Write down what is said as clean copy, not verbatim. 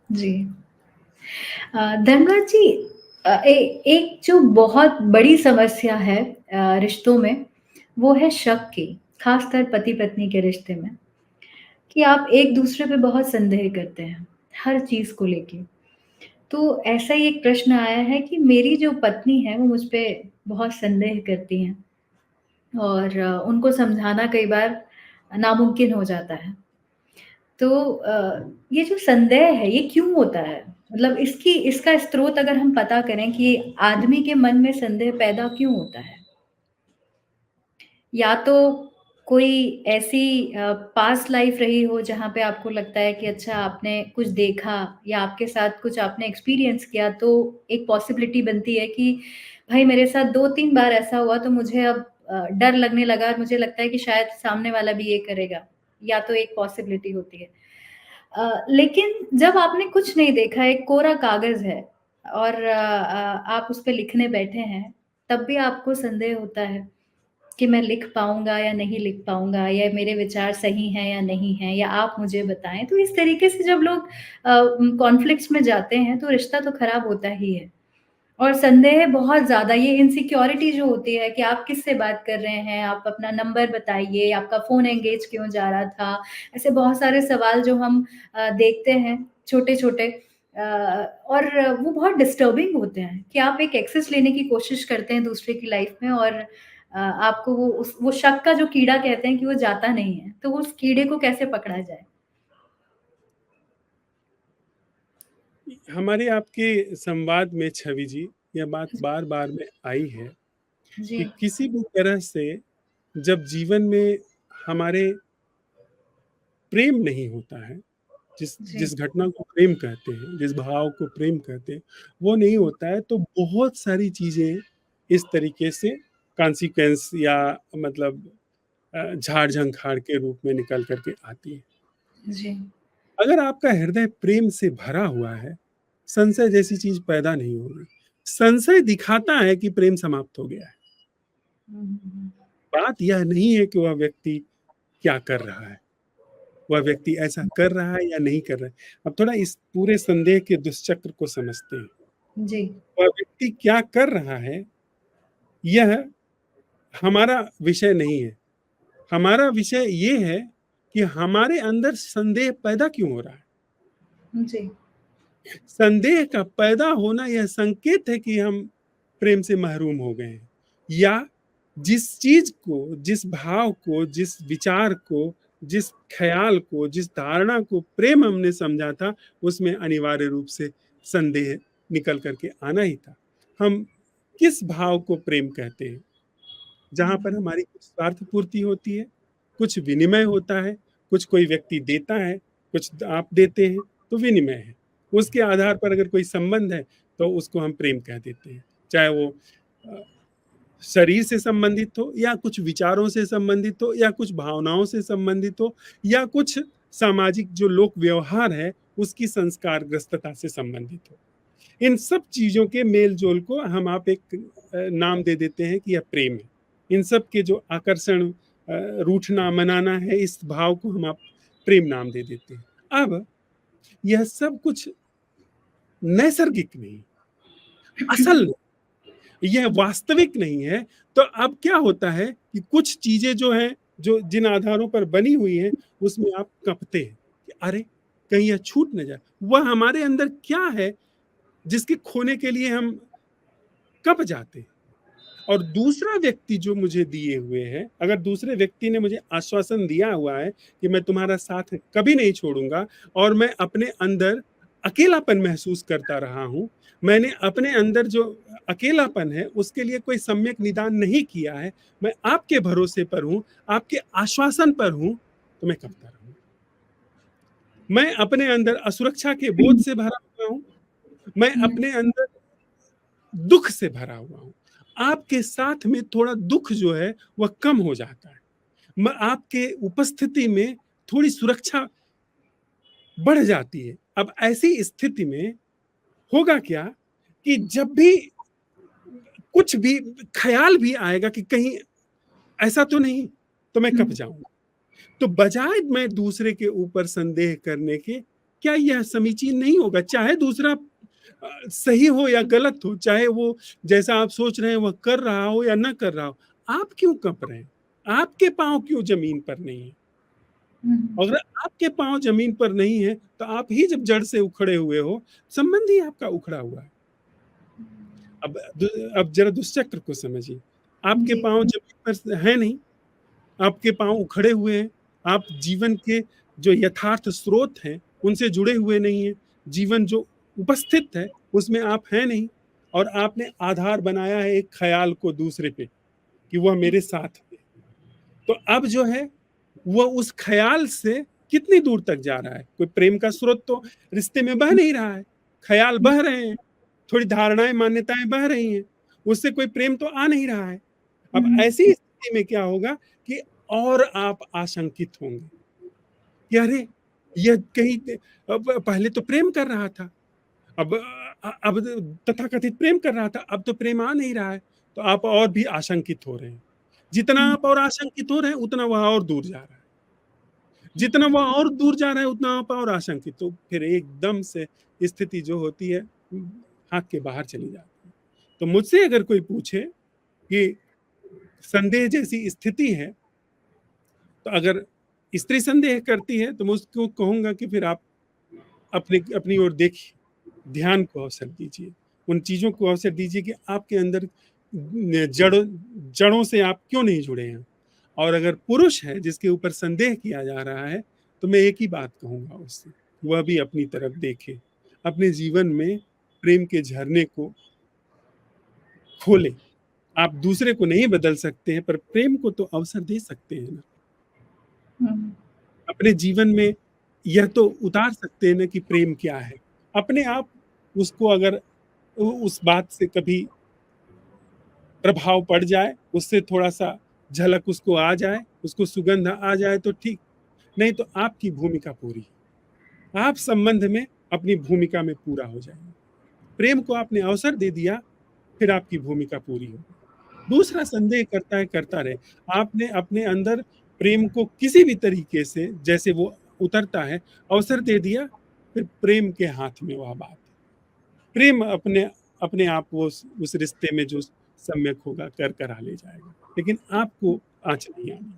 जी। धनराज जी, एक जो बहुत बड़ी समस्या है रिश्तों में, वो है शक की, ख़ासकर पति-पत्नी के रिश्ते में, कि आप एक-दूसरे पे बहुत संदेह करते हैं, हर चीज़ को लेके। तो ऐसा ही एक प्रश्न आया है कि मेरी जो पत्नी है, वो मुझ पे बहुत संदेह करती हैं और उनको समझाना कई बार नामुमकिन हो जाता है। तो ये जो संदेह है, ये क्यों होता है? मतलब इसका स्रोत अगर हम पता करें कि आदमी के मन में संदेह पैदा क्यों होता है? या तो कोई ऐसी पास्ट लाइफ़ रही हो जहाँ पे आपको लगता है कि अच्छा आपने कुछ देखा या आपके साथ कुछ आपने एक्सपीरियंस किया तो एक पॉसिबिलिटी बनती है कि भाई मेरे साथ 2-3 बार ऐसा हुआ तो मुझे अब डर लगने लगा और मुझे लगता है कि शायद सामने वाला भी ये करेगा, या तो एक पॉसिबिलिटी होती है। लेकिन जब आपने कुछ नहीं देखा, एक कोरा कागज़ है और आप उस पे लिखने बैठे हैं, तब भी आपको संदेह होता है कि मैं लिख पाऊँगा या नहीं लिख पाऊँगा, या मेरे विचार सही हैं या नहीं हैं, या आप मुझे बताएँ। तो इस तरीके से जब लोग कॉन्फ्लिक्ट्स में जाते हैं, तो रिश्ता तो खराब होता ही है। और संदेह बहुत ज़्यादा, ये इनसिक्योरिटी जो होती है कि आप किससे बात कर रहे हैं, आप अपना नंबर बताइए, आपका फ़ोन एंगेज क्यों जा रहा था? ऐसे बहुत सारे सवाल जो हम देखते हैं छोटे-छोटे, और वो बहुत डिस्टर्बिंग होते हैं कि आप एक एक्सेस लेने की कोशिश करते हैं दूसरे की लाइफ़ में, और आपको वो शक का जो कीड़ा कहते हैं कि वो जाता नहीं है, तो उस कीड़े को कैसे पकड़ा जाए? हमारे आपके संवाद में छवि जी, यह बात बार-बार में आई है जी, कि किसी भी तरह से जब जीवन में हमारे प्रेम नहीं होता है, जिस जी, जिस घटना को प्रेम कहते हैं, जिस भाव को प्रेम कहते हैं, वो नहीं होता है तो बहुत सारी चीज़ें इस तरीके से कॉन्सिक्वेंस या मतलब झाड़-झंखाड़ के रूप में निकल कर के आती है। जी। अगर आपका हृदय प्रेम से भरा हुआ है, संशय जैसी चीज़ पैदा नहीं होगी। संशय दिखाता है कि प्रेम समाप्त हो गया है। हुँ, हुँ, हुँ। बात यह नहीं है कि वह व्यक्ति क्या कर रहा है, वह व्यक्ति ऐसा कर रहा है या नहीं कर रहा है। अब थोड़ा इस पूरे संदेह के दुष्चक्र को समझते हैं। जी, वह व्यक्ति क्या कर रहा है, यह हमारा विषय नहीं है। हमारा विषय ये है कि हमारे अंदर संदेह पैदा क्यों हो रहा है? जी। संदेह का पैदा होना यह संकेत है कि हम प्रेम से महरूम हो गए हैं, या जिस चीज को, जिस भाव को, जिस विचार को, जिस ख्याल को, जिस धारणा को प्रेम हमने समझा था, उसमें अनिवार्य रूप से संदेह निकल करके आना ही था। हम किस भाव को प्रेम कहते हैं? हुँ, जहाँ पर हुँ। हमारी कुछ स्वार्थ पूर्ति होती है, कुछ विनिमय होता है, कुछ कोई व्यक्ति देता है, कुछ आप देते हैं, तो विनिमय है। उसके आधार पर अगर कोई संबंध है, तो उसको हम प्रेम कह देते हैं। चाहे वो अ, शरीर से संबंधित हो, या कुछ विचारों से संबंधित हो, या कुछ भावनाओं से संबंधित हो, या कुछ सामाजिक जो लोक व्यवहार है, उसकी संस्कारग्रस्तता से संबंधित हो। इन सब चीज़ों के मेल-जोल को हम आप एक नाम दे देते हैं कि यह प्रेम है। इन सब के जो आकर्षण, रूठना, मनाना है, इस भाव को हम आप प्रेम नाम दे देते हैं। अब यह सब कुछ नैसर्गिक नहीं, असल नहीं, यह वास्तविक नहीं है, तो अब क्या होता है कि कुछ चीज़ें जो हैं, जो जिन आधारों पर बनी हुई हैं, उसमें आप कँपते हैं कि अरे! कहीं यह छूट ना जाए। वह हमारे अंदर क्या है, जिसके खोने के लिए हम कँप जाते हैं। और दूसरा व्यक्ति जो मुझे दिए हुए है, अगर दूसरे व्यक्ति ने मुझे आश्वासन दिया हुआ है कि मैं तुम्हारा साथ कभी नहीं छोड़ूँगा, और मैं अपने अंदर अकेलापन महसूस करता रहा हूँ, मैंने अपने अंदर जो अकेलापन है, उसके लिए कोई सम्यक निदान नहीं किया है, मैं आपके भरोसे पर हूँ, आपके आश्वासन पर हूँ, तो मैं कँपता रहूँगा। मैं अपने अंदर असुरक्षा के बोध से भरा हुआ हूँ, मैं हुँ, अपने अंदर दुःख से भरा हुआ हूँ। आपके साथ में थोड़ा दुःख जो है, वह कम हो जाता है। मैं आपके उपस्थिति में थोड़ी सुरक्षा बढ़ जाती है। अब ऐसी स्थिति में होगा क्या कि जब भी कुछ भी ख़्याल भी आएगा कि कहीं ऐसा तो नहीं, तो मैं हुँ, कँप जाऊँगा। तो बजाय मैं दूसरे के ऊपर संदेह करने के, क्या यह समीचीन नहीं होगा? चाहे दूसरा सही हो या गलत हो, चाहे वो जैसा आप सोच रहे हैं वह कर रहा हो या ना कर रहा हो, आप क्यों कँप रहे हैं? आपके पाँव क्यों ज़मीन पर नहीं है? हुँ, हुँ। अगर आपके पाँव ज़मीन पर नहीं है, तो आप ही जब जड़ से उखड़े हुए हो, संबंध ही आपका उखड़ा हुआ है। अब दु अब ज़रा दुष्चक्र को समझिए। आपके जी। पाँव ज़मीन पर है नहीं, आपके पाँव उखड़े हुए हैं, आप जीवन के जो यथार्थ स्रोत हैं, उनसे जुड़े हुए नहीं हैं। जीवन जो उपस्थित है, उसमें आप हैं नहीं और आपने आधार बनाया है एक ख़्याल को दूसरे पे, कि वह मेरे साथ है। तो अब जो है, वो उस ख़्याल से कितनी दूर तक जा रहा है? कोई प्रेम का स्रोत तो रिश्ते में बह नहीं रहा है, ख़्याल बह रहे हैं, थोड़ी धारणाएँ, मान्यताएँ बह रही हैं, उससे कोई प्रेम तो आ नहीं रहा है। अब हुँ, ऐसी स्थिति में क्या होगा कि और आप आशंकित होंगे कि अरे! यह कहीं अब पहले तो प्रेम कर रहा था, अब तथाकथित प्रेम कर रहा था, अब तो प्रेम आ नहीं रहा है, तो आप और भी आशंकित हो रहे हैं। जितना हुँ, आप और आशंकित हो रहे हैं, उतना वह और दूर जा रहा है। जितना वह और दूर जा रहा है, उतना आप और आशंकित, तो फिर एकदम से स्थिति जो होती है, हाथ के बाहर चली जाती है। तो मुझसे अगर कोई पूछे कि संदेह जैसी स्थिति है, तो अगर स्त्री संदेह करती है, तो मैं उसको कहूँगा कि फिर आप अपनी अपनी ओर देखिए, ध्यान को अवसर दीजिए। उन चीज़ों को अवसर दीजिए कि आपके अंदर जड़ों से आप क्यों नहीं जुड़े हैं। और अगर पुरुष है जिसके ऊपर संदेह किया जा रहा है, तो मैं एक ही बात कहूँगा उससे, वह भी अपनी तरफ देखे। अपने जीवन में प्रेम के झरने को खोले। आप दूसरे को नहीं बदल सकते हैं, पर प्रेम को तो अवसर दे सकते हैं ना। हुँ, अपने जीवन में यह तो उतार सकते हैं ना कि प्रेम क्या है। अपने आप उसको अगर उस बात से कभी प्रभाव पड़ जाए, उससे थोड़ा-सा झलक उसको आ जाए, उसको सुगंध आ जाए तो ठीक, नहीं तो आपकी भूमिका पूरी। आप संबंध में अपनी भूमिका में पूरा हो जाइए। प्रेम को आपने अवसर दे दिया, फिर आपकी भूमिका पूरी होगी। दूसरा संदेह करता है, करता रहे। आपने अपने अंदर प्रेम को किसी भी तरीके से जैसे वो उतरता है, अवसर दे दिया, फिर प्रेम के हाथ में वह बात है। प्रेम अपने अपने आप वो उस रिश्ते में जो सम्यक होगा कर करा ले जाएगा। लेकिन आपको आँच नहीं आनी।